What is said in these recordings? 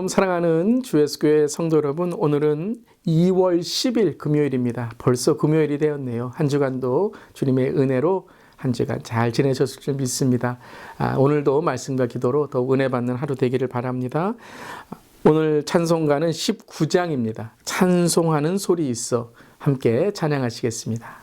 샬롬 사랑하는 주 예수교회 성도 여러분, 오늘은 2월 10일 금요일입니다. 벌써 금요일이 되었네요. 한 주간도 주님의 은혜로 한 주간 잘 지내셨을 줄 믿습니다. 오늘도 말씀과 기도로 더욱 은혜 받는 하루 되기를 바랍니다. 오늘 찬송가는 19장입니다. 찬송하는 소리 있어. 함께 찬양하시겠습니다.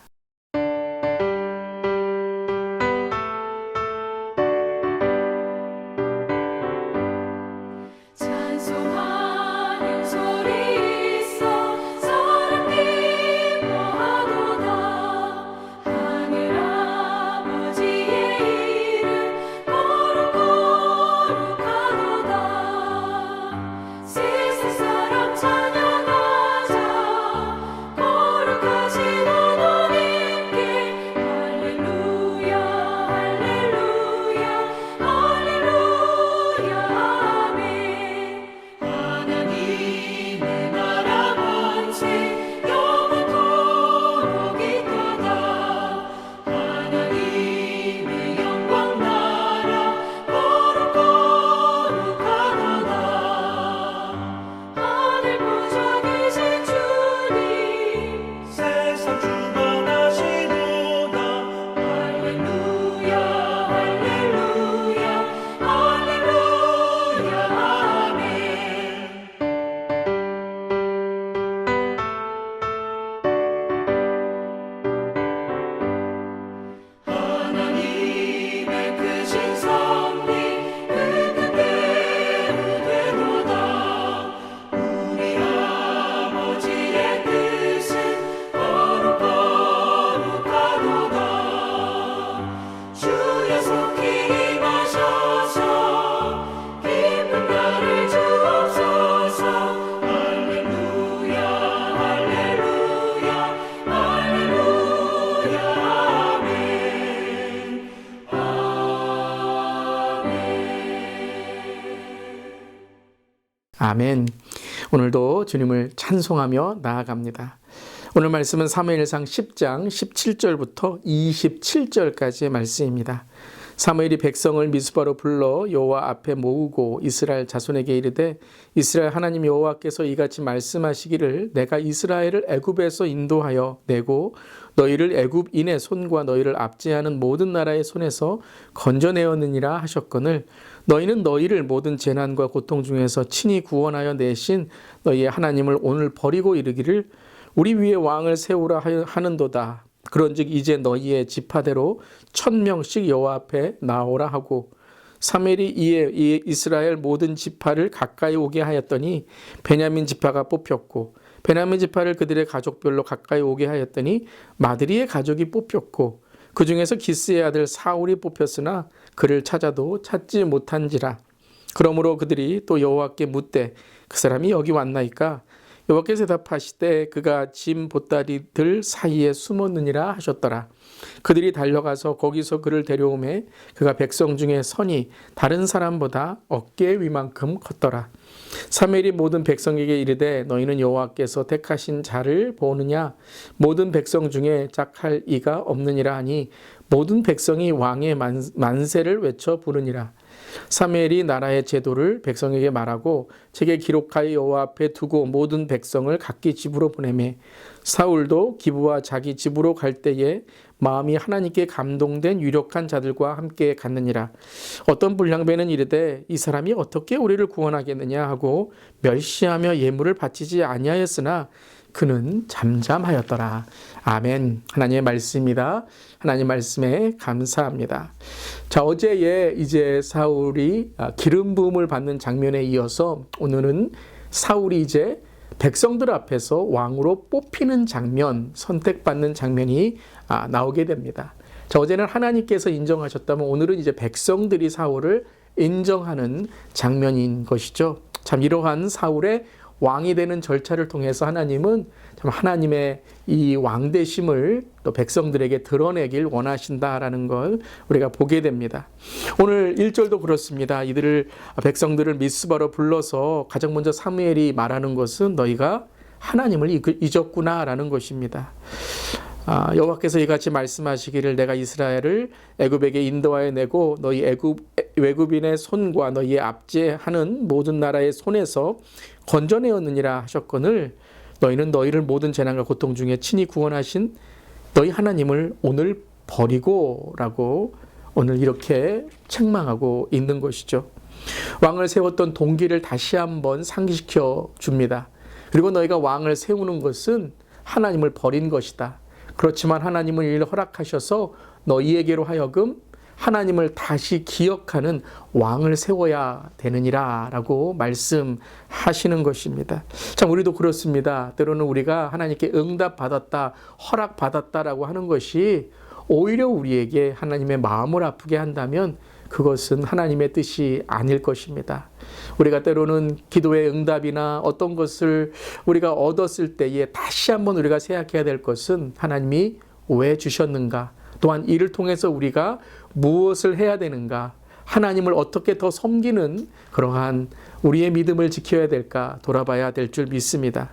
아멘. 오늘도 주님을 찬송하며 나아갑니다. 오늘 말씀은 사무엘상 10장 17절부터 27절까지의 말씀입니다. 사무엘이 백성을 미스바로 불러 여호와 앞에 모으고 이스라엘 자손에게 이르되 이스라엘 하나님 여호와께서 이같이 말씀하시기를 내가 이스라엘을 애굽에서 인도하여 내고 너희를 애굽인의 손과 너희를 압제하는 모든 나라의 손에서 건져내었느니라 하셨거늘 너희는 너희를 모든 재난과 고통 중에서 친히 구원하여 내신 너희의 하나님을 오늘 버리고 이르기를 우리 위에 왕을 세우라 하는도다. 그런즉 이제 너희의 지파대로 1000명씩 여호와 앞에 나오라 하고 사무엘이 이에 이스라엘 모든 지파를 가까이 오게 하였더니 베냐민 지파가 뽑혔고 베냐민 지파를 그들의 가족별로 가까이 오게 하였더니 마드리의 가족이 뽑혔고 그 중에서 기스의 아들 사울이 뽑혔으나 그를 찾아도 찾지 못한지라. 그러므로 그들이 또 여호와께 묻되 그 사람이 여기 왔나이까? 여호와께서 대답하시되 그가 짐 보따리들 사이에 숨었느니라 하셨더라. 그들이 달려가서 거기서 그를 데려오매 그가 백성 중에 선이 다른 사람보다 어깨 위만큼 컸더라. 사무엘이 모든 백성에게 이르되 너희는 여호와께서 택하신 자를 보느냐? 모든 백성 중에 짝할 이가 없느니라 하니 모든 백성이 왕의 만세를 외쳐 부르니라. 사무엘이 나라의 제도를 백성에게 말하고 책에 기록하여 여호와 앞에 두고 모든 백성을 각기 집으로 보내매 사울도 기브와 자기 집으로 갈 때에 마음이 하나님께 감동된 유력한 자들과 함께 갔느니라. 어떤 불량배는 이르되 이 사람이 어떻게 우리를 구원하겠느냐 하고 멸시하며 예물을 바치지 아니하였으나 그는 잠잠하였더라. 아멘. 하나님의 말씀입니다. 하나님 말씀에 감사합니다. 자, 어제에 이제 사울이 기름 부음을 받는 장면에 이어서 오늘은 사울이 이제 백성들 앞에서 왕으로 뽑히는 장면, 선택받는 장면이 나오게 됩니다. 자, 어제는 하나님께서 인정하셨다면 오늘은 이제 백성들이 사울을 인정하는 장면인 것이죠. 참 이러한 사울의 왕이 되는 절차를 통해서 하나님은 참 하나님의 이 왕되심을 또 백성들에게 드러내길 원하신다라는 걸 우리가 보게 됩니다. 오늘 1절도 그렇습니다. 이들을 백성들을 미스바로 불러서 가장 먼저 사무엘이 말하는 것은 너희가 하나님을 잊었구나라는 것입니다. 여호와께서 이같이 말씀하시기를 내가 이스라엘을 애굽에게 인도하여 내고 너희 외국인의 손과 너희의 압제하는 모든 나라의 손에서 건져내었느니라 하셨거늘 너희는 너희를 모든 재난과 고통 중에 친히 구원하신 너희 하나님을 오늘 버리고 라고 오늘 이렇게 책망하고 있는 것이죠. 왕을 세웠던 동기를 다시 한번 상기시켜 줍니다. 그리고 너희가 왕을 세우는 것은 하나님을 버린 것이다. 그렇지만 하나님은 이를 허락하셔서 너희에게로 하여금 하나님을 다시 기억하는 왕을 세워야 되느니라 라고 말씀하시는 것입니다. 참 우리도 그렇습니다. 때로는 우리가 하나님께 응답받았다, 허락받았다라고 하는 것이 오히려 우리에게 하나님의 마음을 아프게 한다면 그것은 하나님의 뜻이 아닐 것입니다. 우리가 때로는 기도의 응답이나 어떤 것을 우리가 얻었을 때에 다시 한번 우리가 생각해야 될 것은 하나님이 왜 주셨는가? 또한 이를 통해서 우리가 무엇을 해야 되는가? 하나님을 어떻게 더 섬기는 그러한 우리의 믿음을 지켜야 될까 돌아봐야 될 줄 믿습니다.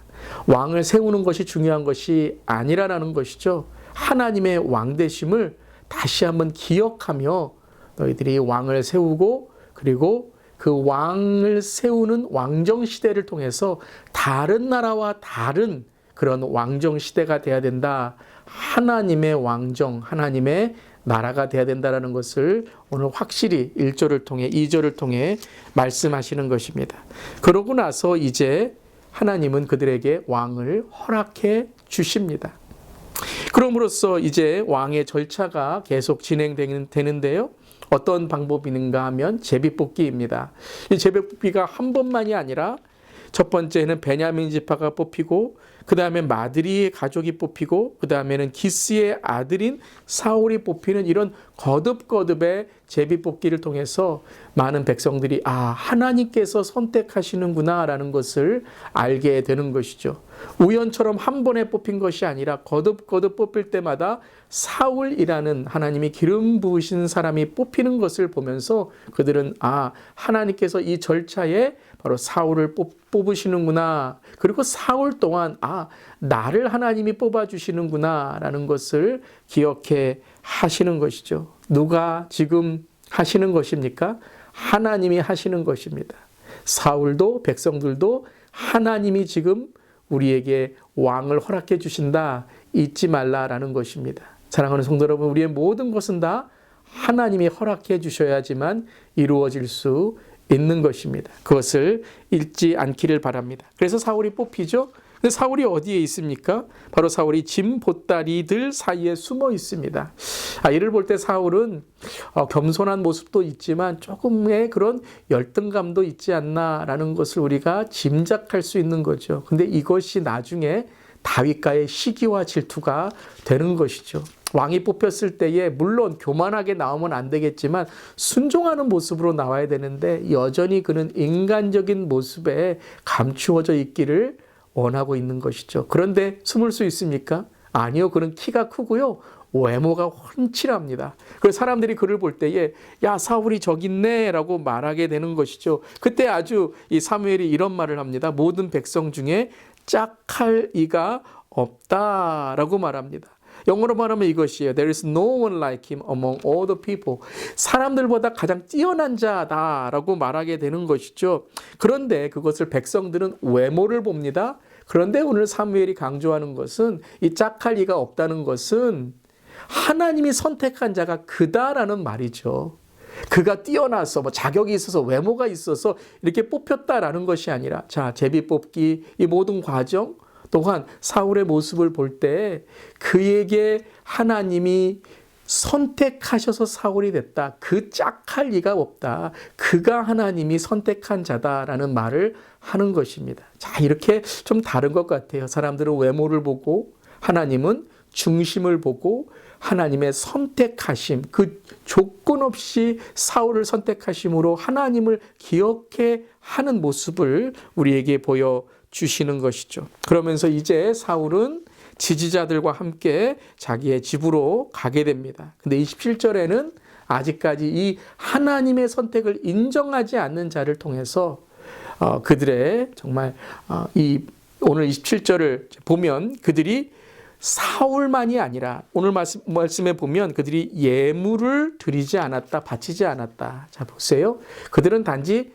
왕을 세우는 것이 중요한 것이 아니라는 것이죠. 하나님의 왕되심을 다시 한번 기억하며 너희들이 왕을 세우고 그리고 그 왕을 세우는 왕정시대를 통해서 다른 나라와 다른 그런 왕정시대가 돼야 된다. 하나님의 왕정, 하나님의 나라가 돼야 된다는 것을 오늘 확실히 1절을 통해 2절을 통해 말씀하시는 것입니다. 그러고 나서 이제 하나님은 그들에게 왕을 허락해 주십니다. 그럼으로써 이제 왕의 절차가 계속 진행되는데요. 어떤 방법인가 하면 제비뽑기입니다. 이 제비뽑기가 한 번만이 아니라 첫 번째는 베냐민 지파가 뽑히고 그 다음에 마드리의 가족이 뽑히고 그 다음에는 기스의 아들인 사울이 뽑히는 이런 거듭거듭의 제비뽑기를 통해서 많은 백성들이 하나님께서 선택하시는구나 라는 것을 알게 되는 것이죠. 우연처럼 한 번에 뽑힌 것이 아니라 거듭거듭 뽑힐 때마다 사울이라는 하나님이 기름 부으신 사람이 뽑히는 것을 보면서 그들은 하나님께서 이 절차에 바로 사울을 뽑으시는구나. 그리고 사울 또한 나를 하나님이 뽑아주시는구나 라는 것을 기억해 하시는 것이죠. 누가 지금 하시는 것입니까? 하나님이 하시는 것입니다. 사울도 백성들도 하나님이 지금 우리에게 왕을 허락해 주신다. 잊지 말라라는 것입니다. 사랑하는 성도 여러분, 우리의 모든 것은 다 하나님이 허락해 주셔야지만 이루어질 수 있는 것입니다. 그것을 잊지 않기를 바랍니다. 그래서 사울이 뽑히죠. 근데 사울이 어디에 있습니까? 바로 사울이 짐 보따리들 사이에 숨어 있습니다. 이를 볼 때 사울은 겸손한 모습도 있지만 조금의 그런 열등감도 있지 않나라는 것을 우리가 짐작할 수 있는 거죠. 근데 이것이 나중에 다윗과의 시기와 질투가 되는 것이죠. 왕이 뽑혔을 때에 물론 교만하게 나오면 안 되겠지만 순종하는 모습으로 나와야 되는데 여전히 그는 인간적인 모습에 감추어져 있기를 원하고 있는 것이죠. 그런데 숨을 수 있습니까? 아니요. 그는 키가 크고요. 외모가 훤칠합니다. 그래서 사람들이 그를 볼 때에 야 사울이 저기 있네 라고 말하게 되는 것이죠. 그때 아주 이 사무엘이 이런 말을 합니다. 모든 백성 중에 짝할 이가 없다라고 말합니다. 영어로 말하면 이것이에요. There is no one like him among all the people. 사람들보다 가장 뛰어난 자다라고 말하게 되는 것이죠. 그런데 그것을 백성들은 외모를 봅니다. 그런데 오늘 사무엘이 강조하는 것은 이 짝할 리가 없다는 것은 하나님이 선택한 자가 그다라는 말이죠. 그가 뛰어나서 자격이 있어서 외모가 있어서 이렇게 뽑혔다라는 것이 아니라 제비 뽑기 이 모든 과정 또한 사울의 모습을 볼 때 그에게 하나님이 선택하셔서 사울이 됐다. 그 짝할 리가 없다. 그가 하나님이 선택한 자다라는 말을 하는 것입니다. 이렇게 좀 다른 것 같아요. 사람들은 외모를 보고 하나님은 중심을 보고 하나님의 선택하심, 그 조건 없이 사울을 선택하심으로 하나님을 기억해 하는 모습을 우리에게 보여주시는 것이죠. 그러면서 이제 사울은 지지자들과 함께 자기의 집으로 가게 됩니다. 근데 27절에는 아직까지 이 하나님의 선택을 인정하지 않는 자를 통해서 그들의 정말 이 오늘 27절을 보면 그들이 사울만이 아니라 오늘 말씀에 보면 그들이 예물을 드리지 않았다, 바치지 않았다. 자, 보세요. 그들은 단지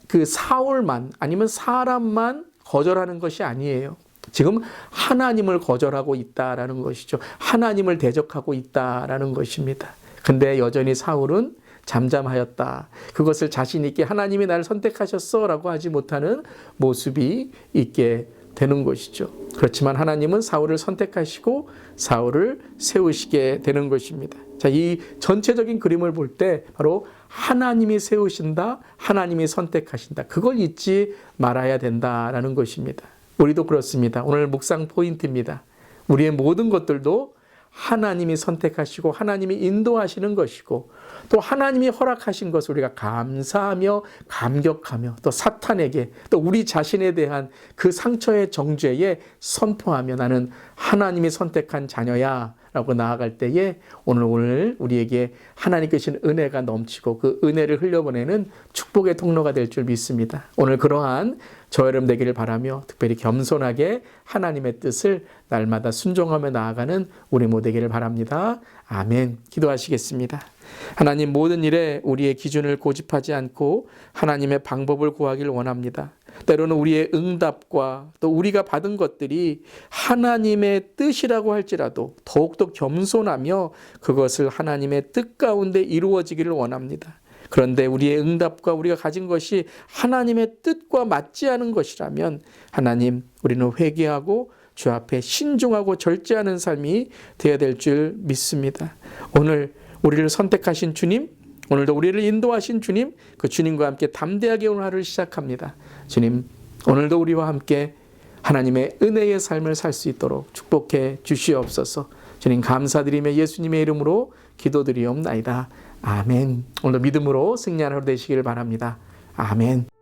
그 사울만 아니면 사람만 거절하는 것이 아니에요. 지금 하나님을 거절하고 있다라는 것이죠. 하나님을 대적하고 있다라는 것입니다. 근데 여전히 사울은 잠잠하였다. 그것을 자신 있게 하나님이 나를 선택하셨어 라고 하지 못하는 모습이 있게 되는 것이죠. 그렇지만 하나님은 사울을 선택하시고 사울을 세우시게 되는 것입니다. 자, 이 전체적인 그림을 볼 때 바로 하나님이 세우신다, 하나님이 선택하신다. 그걸 잊지 말아야 된다라는 것입니다. 우리도 그렇습니다. 오늘 묵상 포인트입니다. 우리의 모든 것들도 하나님이 선택하시고 하나님이 인도하시는 것이고 또 하나님이 허락하신 것을 우리가 감사하며 감격하며 또 사탄에게 또 우리 자신에 대한 그 상처의 정죄에 선포하며 나는 하나님이 선택한 자녀야 라고 나아갈 때에 오늘 우리에게 하나님께 주신 은혜가 넘치고 그 은혜를 흘려보내는 축복의 통로가 될 줄 믿습니다. 오늘 그러한 저 여러분 되기를 바라며 특별히 겸손하게 하나님의 뜻을 날마다 순종하며 나아가는 우리 모두 되기를 바랍니다. 아멘. 기도하시겠습니다. 하나님, 모든 일에 우리의 기준을 고집하지 않고 하나님의 방법을 구하기를 원합니다. 때로는 우리의 응답과 또 우리가 받은 것들이 하나님의 뜻이라고 할지라도 더욱더 겸손하며 그것을 하나님의 뜻 가운데 이루어지기를 원합니다. 그런데 우리의 응답과 우리가 가진 것이 하나님의 뜻과 맞지 않은 것이라면 하나님, 우리는 회개하고 주 앞에 신중하고 절제하는 삶이 되어야 될 줄 믿습니다. 오늘 우리를 선택하신 주님, 오늘도 우리를 인도하신 주님, 그 주님과 함께 담대하게 오늘 하루를 시작합니다. 주님, 오늘도 우리와 함께 하나님의 은혜의 삶을 살 수 있도록 축복해 주시옵소서. 주님 감사드리며 예수님의 이름으로 기도드리옵나이다. 아멘. 오늘도 믿음으로 승리하는 하루 되시기를 바랍니다. 아멘.